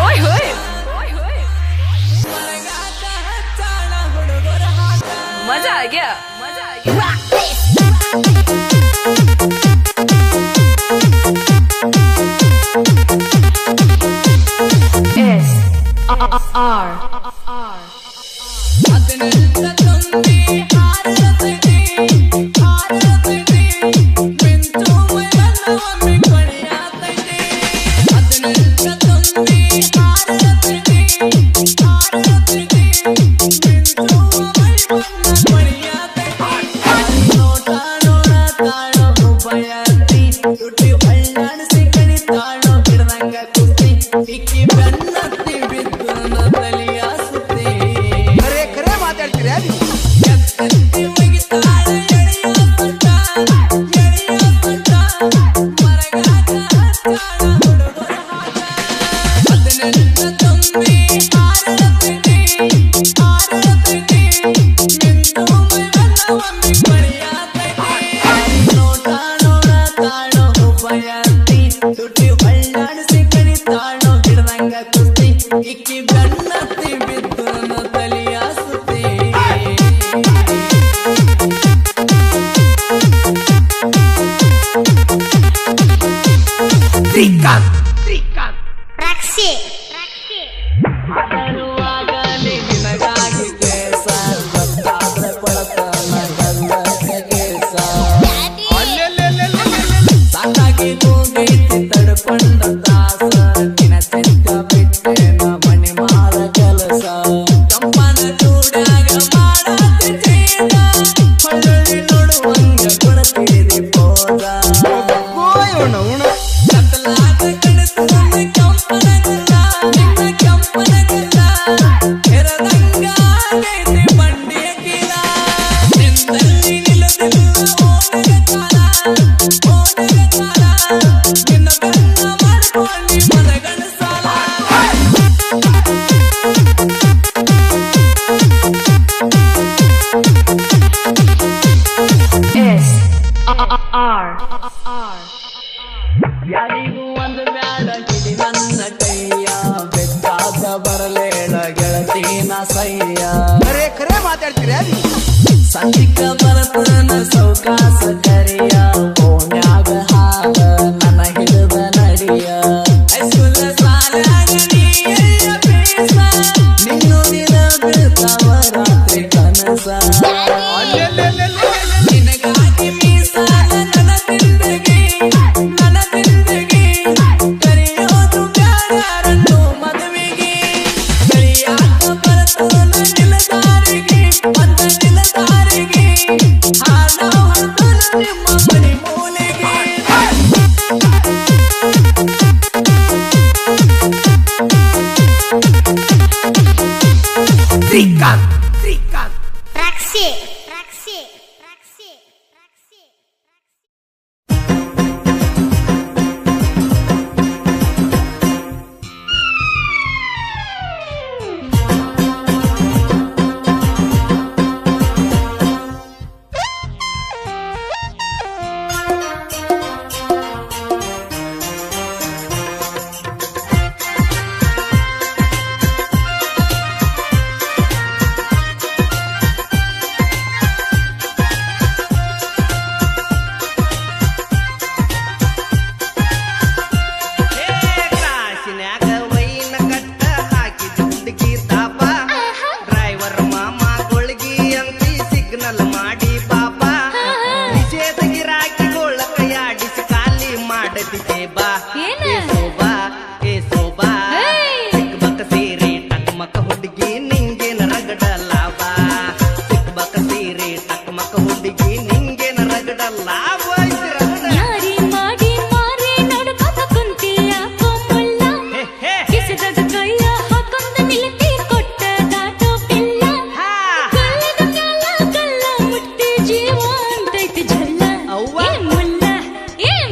ಓಯ್ ಹೋಯ್ मजा आ गया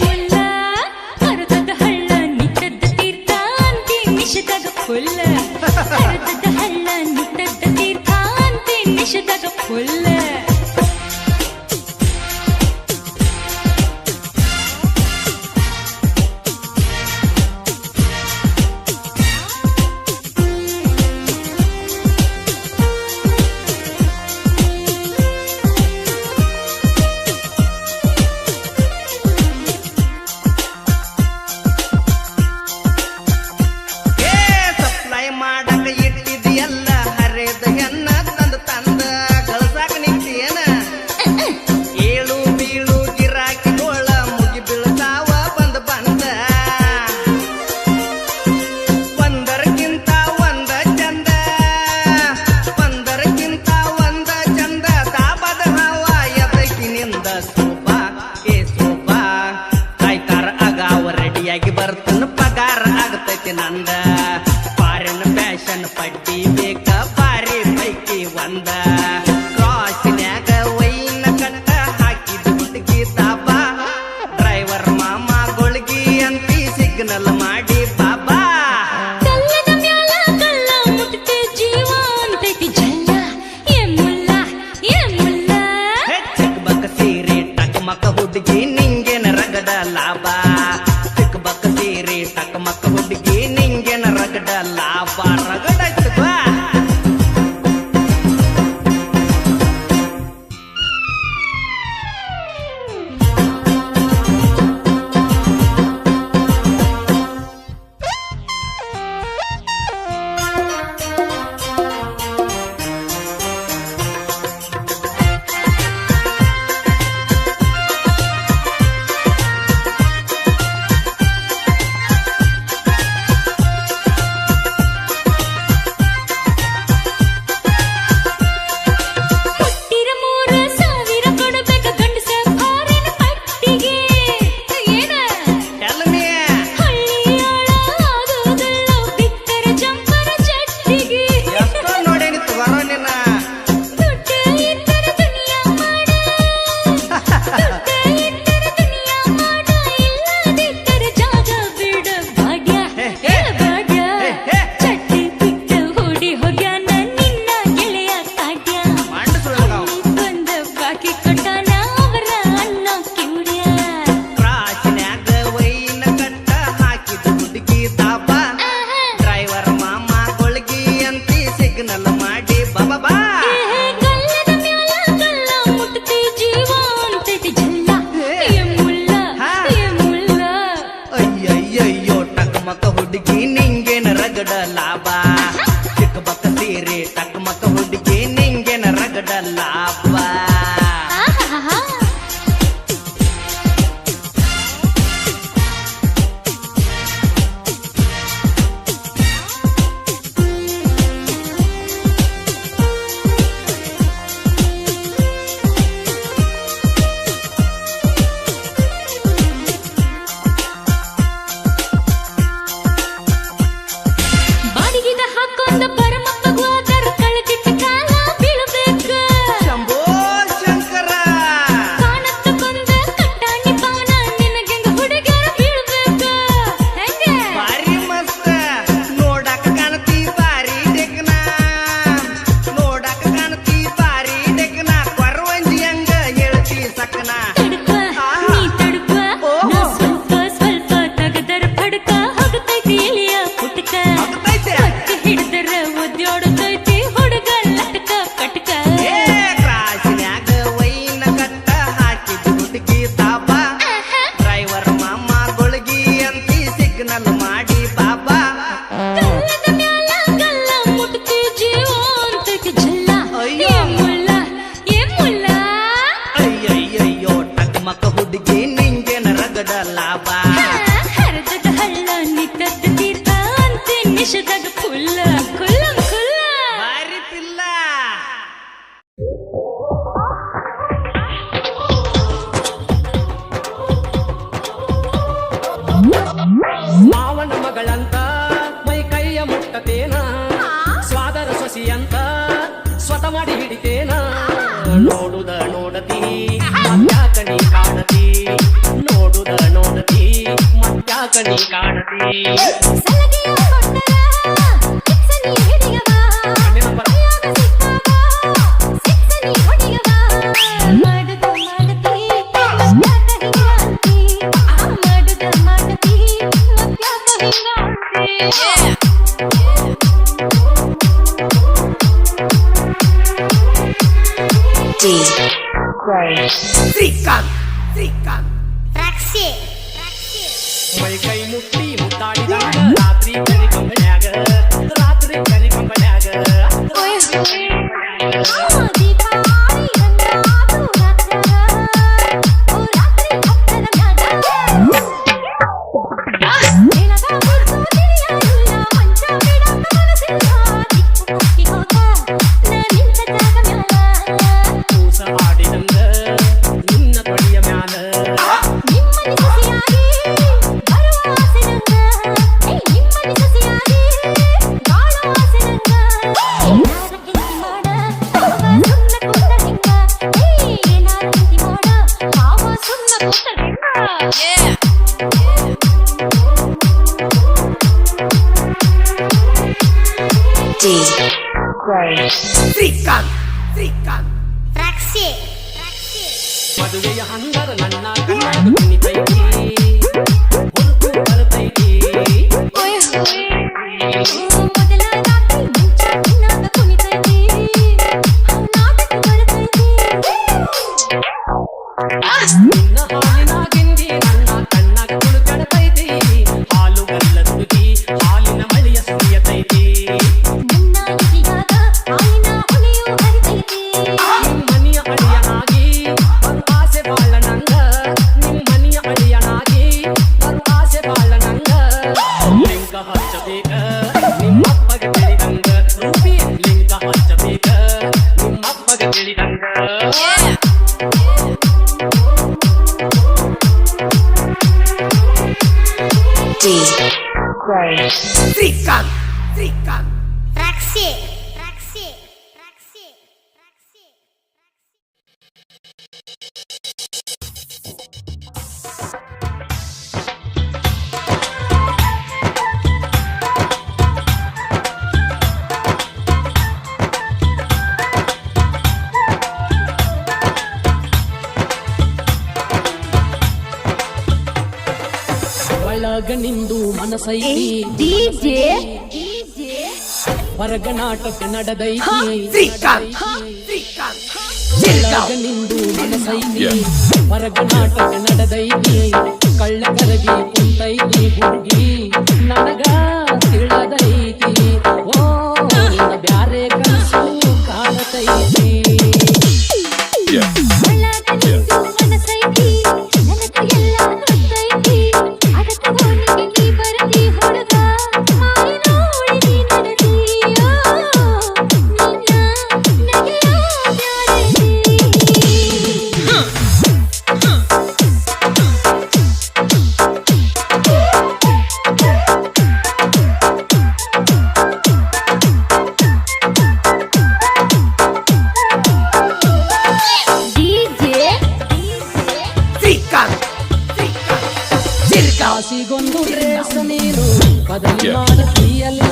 ಮುಲ್ಲ ಕರಕದ ಹಳ್ಳ ನಿಂತದ್ದ ಪಟ್ಟಿಯಾಗಿ ಬರ್ತನ ಪಗಾರ ಆಗತೈತಿ ನಂದ ಫಾರಿನ್ ಫ್ಯಾಷನ್ ಪಟ್ಟಿ ಬೇಕ ಬಾರಿ ಪೈಕಿ ಒಂದ ಕ್ರಾಸಿನ್ಯಾಗ ವೈನ ಕಟ್ಟ ಹಾಕಿದ ಹುಡುಗಿ ತಾಪ ಡ್ರೈವರ್ ಮಾಮ ಗೊಳಗಿ ಅಂತಿ ಸಿಗ್ನಲ್ ಮಾಡಿ ಬಾಬಾ ಕಲ್ಲದ ಮ್ಯಾಲ ಕಲ್ಲ ಮುಟ್ಟಿ ಜೀವ ಅಂತೈತಿ ಜಲ್ಲ ಏ ಮುಲ್ಲ ಚಿಕ್ಕಬಕ್ಕ ಸೀರೆ ಟಕಮಕ ಹುಡುಗಿ ನಿಂಗೇನ ರಗಡ ಲಾಭ ಚಿಕ್ಕಬಕ್ಕ ಸೀರೆ ಟಕಮಕ ಹುಡುಗಿ ನಿಂಗೇನ ರಗಡ ಲಾಭ ರಗಡ ಬಾ ಹುಟ್ಟಿರ 3,000 ಕೊಡಬೇಕ ಗಂಡಸ ಫಾರಿನ್ ಪಟ್ಟಿಗೆ ಏನ ಎಲ್ಮೇ ಹಳ್ಳಿಯಾಳ ಆಗೋದಿಲ್ಲ ಬಿತ್ತರ ಜಂಪರ ಚಟ್ಟಿಗೆ ಎಷ್ಟೋ ನೋಡೇನಿ ತಗೋರೋ ನಿನ್ನ ದುಡ್ಡು ಇದ್ದರೆ ದುನಿಯಾ ಮಾಡ ಇಲ್ಲದಿದ್ದರೆ ಜಾಗ ಬಿಡ ಭಾಗ್ಯ ಭಾಗ್ಯ ಚಟ್ಟಿ ಬಿಟ್ಟು ಹೂಡಿ ಹೋಗ್ಯಾನ ನಿನ್ನ ಗೆಳೆಯ ಕಾಡ್ಯ ಮಾಡಿಸ್ರು ನಾವು ಬಂದ ಬಾಕಿ ಕೊಟ್ಟಾನ ಅವರ ಅಣ್ಣ ಕಿವುಡ್ಯ ಕ್ರಾಸಿನ್ಯಾಗ ವೈನ ಕಟ್ಟ ಹಾಕಿದ ಹುಡುಗಿ ತಾಪ ಡ್ರೈವರ್ ಮಾಮ ಗೊಳಗಿ ಅಂತಿ ಸಿಗ್ನಲ್ ಮಾಡಿ ಬಾಬಾ ಗಲ್ಲದ ಮ್ಯಾಲ ಗಲ್ಲ ಮುಟ್ಟಿ ಜೀವ ಅಂತೈತಿ ಜಲ್ಲ ಏ ಮುಲ್ಲ ಅಯ್ಯಯ್ಯಯ್ಯೋ ಟಕಮಕ ಹುಡುಗಿ ನಿಂಗೇನ ರಗಡ ಲಾಭ ಚಿಕ್ಕಬಕ್ಕ ಸೀರೆ ಟಕಮಕ ಹುಡುಗಿ ನಿಂಗೇನ ರಗಡ ಲಾಭ ಆಹಾಹಾ. ಬಾಡಿಗಿದ ಹಾಕೊಂಡ ಪರಮಪ್ಪ ಹೋದರ ಕಳೆದಿಟ್ಟ ಕಾಲ ಬೀಳಬೇಕ ಶಂಭೋ ಶಂಕರ ಕಾಣತ್ತ ಬಂದ ಕಟ್ಟಾಣಿ ಪವನ ನಿನಗೆಂಗ ಹುಡುಗರ ಬೀಳ್ಬೇಕ ಹೆಂಗೆ ಬಾರಿ ಮಸ್ತ ನೋಡಾಕ ಕಾಣತಿ ಬಾರಿ ಡೆಗ್ನ ನೋಡಾಕ ಕಾಣತಿ ಬಾರಿ ಡೆಗ್ನ ಕೊರವಂಜಿ ಹಂಗ ಹೇಳ್ತಿ ಸಕ್ಕನ ತಡ್ಕ ನೀ ತಡ್ಕ ನಾ ಸ್ವಲ್ಪ ಸ್ವಲ್ಪ ತಗದರ ಫಡ್ಕ ಹೋಗತೈತಿ ಎಲಿಯ ಪುಟ್ಕ ಆಗ್ತೈತೆ ಹೊತ್ತಿ ಹಿಡ್ದರ ಒದ್ಯಾಡತೈತಿ ಹುಡುಗ ಲಟ್ಕ ಪಟ್ಕ ಏ ಕ್ರಾಸಿನ್ಯಾಗ ವೈನ ಕಟ್ಟ ಹಾಕಿದ ಹುಡುಗಿ ತಾಪ ಡ್ರೈವರ್ ಮಾಮ ಗೊಳಗಿ ಅಂತಿ ಸಿಗ್ನಲ್ ಮಾಡಿ ಬಾಬಾ ಕಲ್ಲದ ಮ್ಯಾಲ ಗಲ್ಲ ಮುಟ್ಟಿ ಜೀವ ಅಂತೈತಿ ಜಲ್ಲ ಅಯ್ಯೋ. ಏ ಮುಲ್ಲ ಅಯ್ಯಯ್ಯಯ್ಯೋ ಟಕಮಕ ಹುಡುಗಿ ನಿಂಗೇನ ರಗಡ ಲಾಭ ಹರದದ ಹಳ್ಳ ನಿತ್ತದ ತೀರ್ಥ ಅಂತೆ ನಿಷದಾಗ ಕುಲ್ಲ ಕುಲ್ಲ ಕುಲ್ಲ ಬಾರಿ ಪಿಲ್ಲ ಮಾವನ ಮಗಳಂತ ಮೈ ಕೈಯ ಮುಟ್ಟತೇನ ಸ್ವಾದರ ಸೊಸಿಯಂತ ಸ್ವತ ಮಾಡಿ ಹಿಡಿತೇನ ನೋಡುದ ನೋಡತಿ ಮತ್ಯಾಕ ನೀ ಕಾಣತಿ ನೋಡುದ ನೋಡತಿ ಮತ್ಯಾಕ ನೀ ಕಾಣತಿ ಸಲಗೆಯ ಕೊಟ್ಟರ ಸಿಕ್ಸನಿ ಹಿಡಿಯವ ನೆನಪರ ಕೈಯಾಗ ಸಿಕ್ಕಾಗ ಸಿಕ್ಸನಿ ಹೊಡಿಯವ ಮಾಡುದ ಮಾಡತಿ ಮತ್ಯಾಕ ಹಿಂಗಾಂತಿ ಮಾಡುದ ಮಾಡತಿ ಮತ್ಯಾಕ ಹಿಂಗಾಂತಿ ಶ್ರೀಕಾಂತ್ ಶ್ರೀಕಾಂತ್ ಮೈ ಕೈ ಮುಟ್ಟಿ ಮುದ್ದಾಡಿದಾಗ ರಾತ್ರಿ ಕರಿ ಕಂಬಳ್ಯಾಗ ರಾತ್ರಿ ಕರಿ ಕಂಬಳ್ಯಾಗ ದೀಪಾವಳಿ ರಂಗಾದು ರಾತ್ರ ಓ ರಾತ್ರಿ ಹತ್ತರ ಮ್ಯಾಗ ನೆಲದ ಗುರ್ತು ತಿಳಿಯಲ್ಲ ಮಂಚ ಬಿಡಕ ಮನಸ್ಸಿಲ್ಲ ದಿಕ್ಕು ಮುಟ್ಟಿ ಹೋದ ನಾ ನಿಂತ ಜಾಗ ಮ್ಯಾಲ ಕೂಸ ಆಡಿದಂಗ ನಿನ್ನ ತೊಡೆಯ ಮ್ಯಾಲ ನಿಮ್ಮನೆ ಸೊಸೆಯಾಗಿ ಬರುವ ಶ್ರೀಕಾಂತ್ ಶ್ರೀಕಾಂತ್ Raksi. ಮದುವೆಯ ಹಂದರ ನನ್ನ ಕಣ್ಣಾಗ ಕುಣಿತೈತಿ ಹೊರತು ಬರ್ತೈತಿ ಮೊದಲ ರಾತ್ರಿ ಮುಂಚ ಕಣ್ಣಾಗ ಕುಣಿತೈತಿ ನಾಟಕ ಬರ್ತೈತಿ ನಿನ್ನ ಹಾಲಿನ ಗಿಂಡಿ ನನ್ನ ಕಣ್ಣಾಗ ಕುಳುಕಡತೈತಿ ಹಾಲು ಗಲ್ಲದುಗಿ ಹಾಲಿನ ಮಳೆಯ ಸುರಿಯತೈತಿ ನನ್ನ ಎದೆಯಾಗ ಹಾಲಿನ ಹೊಳೆಯು ಹರಿತೈತಿ ನಿಮ್ಮನಿಯ ಅಳಿಯನಾಗಿ ಬರು ಆಸೆ ಬಾಳ ನಂಗ ನಿಮ್ಮನಿಯ ಅಳಿಯನಾಗಿ ಬರು ಆಸೆ ಬಾಳ ನಂಗ ಲಿಂಗ ಹಚ್ಚಬೇಕ ನಿಮ್ಮಪ್ಪಗೆ ತಿಳಿದಂಗ ರೂಪಿ ಲಿಂಗ ಹಚ್ಚಬೇಕ ನಿಮ್ಮಪ್ಪಗೆ ತಿಳಿದಂಗ ಶ್ರೀಕಾಂತ್ ಶ್ರೀಕಾಂತ್ Raksi. ಒಳಗ ನಿಂದು ಮನಸೈತಿ DJ. ಹೊರಗ ನಾಟಕ ನಡೆದೈತಿ ಶ್ರೀಕಾಂತ್ ಶ್ರೀಕಾಂತ್ ಒಳಗ ನಿಂದು ಮನಸೈತಿ ಹೊರಗ ನಾಟಕ ನಡೆದೈತಿ ಕಳ್ಳ ಕರಗಿ ಕುಂತೈತಿ ಹುಡುಗಿ ನನಗ ತಿಳಿದೈತಿ ಓ ನಿನ್ನ ಬ್ಯಾರೆ ಕನಸು ಕಾಣತೈತಿ ಒಳಗನಿಂದು ಮನಸೈತಿ ನನಗೆ ಎಲ್ಲ ಗೊತ್ತೈತಿ ಅದಕ್ಕೆ ಓನಿಗೆ ನೀ ಬರದಿ ಹುಡುಗ ಮಾರಿ ನೋಡಿ ನೀ ನಡೆದೀಯೋ ನಿನ್ನ ನಗೆಯ ಬ್ಯಾಡದಿ DJ. ಶ್ರೀಕಾಂತ್ ಶ್ರೀಕಾಂತ್ ಶಿರ್ಗಾಂವ್ ಕಾಸಿಗೊಂದು ಡ್ರೆಸ್ ನೀನು ಬದಲಿ ಮಾಡುತ್ತೀಯಲ್ಲ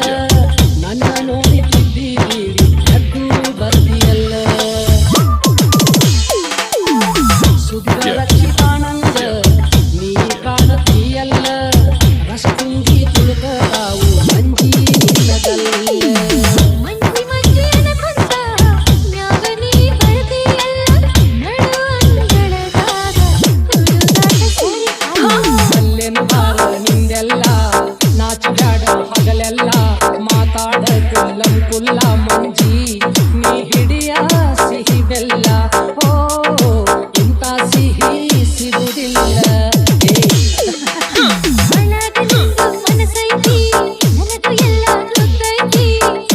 ನನ್ನ ನೋಡಿ ತಿದ್ದಿ ಬೀಡಿ ಎದ್ದು ಬರ್ತೀಯಲ್ಲ ಸುದ್ದ ರಕ್ಷಿತಾನಂದ ನೀ ಕಾಣುತ್ತೀಯಲ್ಲ ರಷ್ಟುಂಗಿ ತುಳುಕರಾವು ಮಂಜಿ ನಿನ್ನದಲ್ಲ ಮಂಜಿ ಮಂಜಿ ಅನಕೊಂತ ಮ್ಯಾಗ ನೀ ಬರ್ತೀಯಲ್ಲ ನಡು ಅಂಗಳದಾಗ ಹುಡುಗಾಟ ಸರಿ ಅಲ್ಲೆನ ಬಾರ ನಿಂದೆಲ್ಲ ನಾಚಗಾಡ ಹಗಲೆಲ್ಲ ಮಾತಾಡ ಕುಲ್ಲಂ ಕುಲ್ಲ ಮಂಜಿ ನೀ ಹಿಡಿಯ ಸಿಹಿ ಬೆಲ್ಲ ಓ ಇಂಥ ಸಿಹಿ ಸಿಗುವುದಿಲ್ಲ ಒಳಗನಿಂದು ಮನಸೈತಿ ನನಗೂ ಎಲ್ಲ ಗೊತ್ತೈತಿ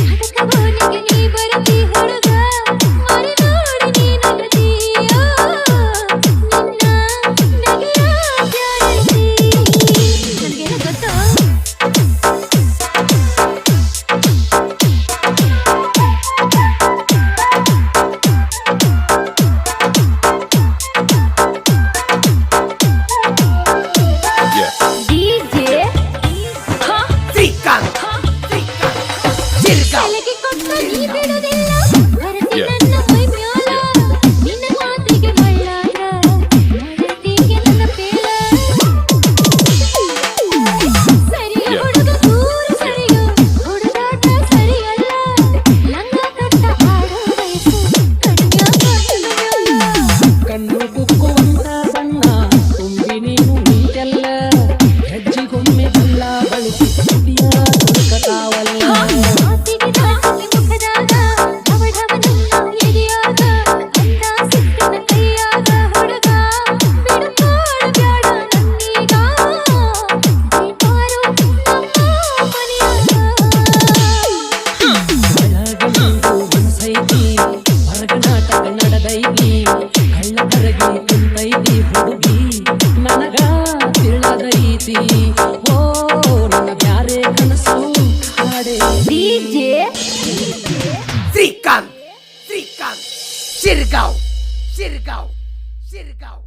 ಅದಕ್ಕೆ ಓನಿಗೆ ನೀ ಬರದಿ ಹುಡುಗ ಮಾರಿ ನೋಡಿ ನೀ ನಡೆದೀಯೋ ನಿನ್ನ ನಗೆಯ ಬ್ಯಾಡದಿ ನನಗೇನು ಗೊತ್ತೋ DJ. ಶ್ರೀಕಾಂತ್ ಶ್ರೀಕಾಂತ್ ಶಿರ್ಗಾಂವ್ ತಲೆಗೆ ಕೊಟ್ಟ ನೀ ಬಿಡುವುದಿಲ್ಲ ಬರತಿ ನನ್ನ ಮೈ ಮ್ಯಾಲ ನಿನ್ನ ಮಾತಿಗೆ ಮಳ್ಳಾಗ ಮರತಿಗೆ ನನ್ನ ಪೇಲ ಸರಿಯ ಹುಡುಗ ದೂರ ಸರಿಯೋ ಹುಡುಗಾಟ ಸರಿಯಲ್ಲ ಲಂಗ ಕಟ್ಟ ಆಡೋ ವಯಸ್ಸು ಕಣ್ಯಾಗ ಕಣ್ಣು ಕುಕ್ಕುವಂತ ಬಣ್ಣ ತುಂಬಿ ನೀನು ನಿಂತೆಲ್ಲ ಹೆಜ್ಜಿಗೊಮ್ಮೆ ಬಲ್ಲ ಬಳಸಿ ಕುಟಿಯ ತುಳುಕತಾವಲ್ಲ ಮಾತಿಗೆ ದಾಟಿ ಮುಖದಾಗ ಢವ ಢವ ನನ್ನ ಎದೆಯಾಗ ಅಂದ ಸಿಟ್ಟಿನ ಕೈಯಾಗ ಹುಡುಗ ಬಿಡುಕೋಡ ಬ್ಯಾಡ ನನ್ನೀಗ ಬೇಟಾರು ನಮ್ಮ ಮನೆಯಾಗ ಒಳಗನಿಂದು ಮನಸೈತಿ ಹೊರಗ ನಾಟಕ ನಡೆದೈತಿ ಕಳ್ಳ ಕರಗಿ ಕುಂತೈತಿ ಹುಡುಗಿ ನನಗ ತಿಳಿದೈತಿ ಓ ನನ್ನ ಬ್ಯಾರೆ ಕನಸು ಹಾಡೆ DJ. ಶ್ರೀಕಾಂತ್ ಶ್ರೀಕಾಂತ್ ಶಿರ್ಗಾಂವ್ ಶಿರ್ಗಾಂವ್ ಶಿರ್ಗಾಂವ್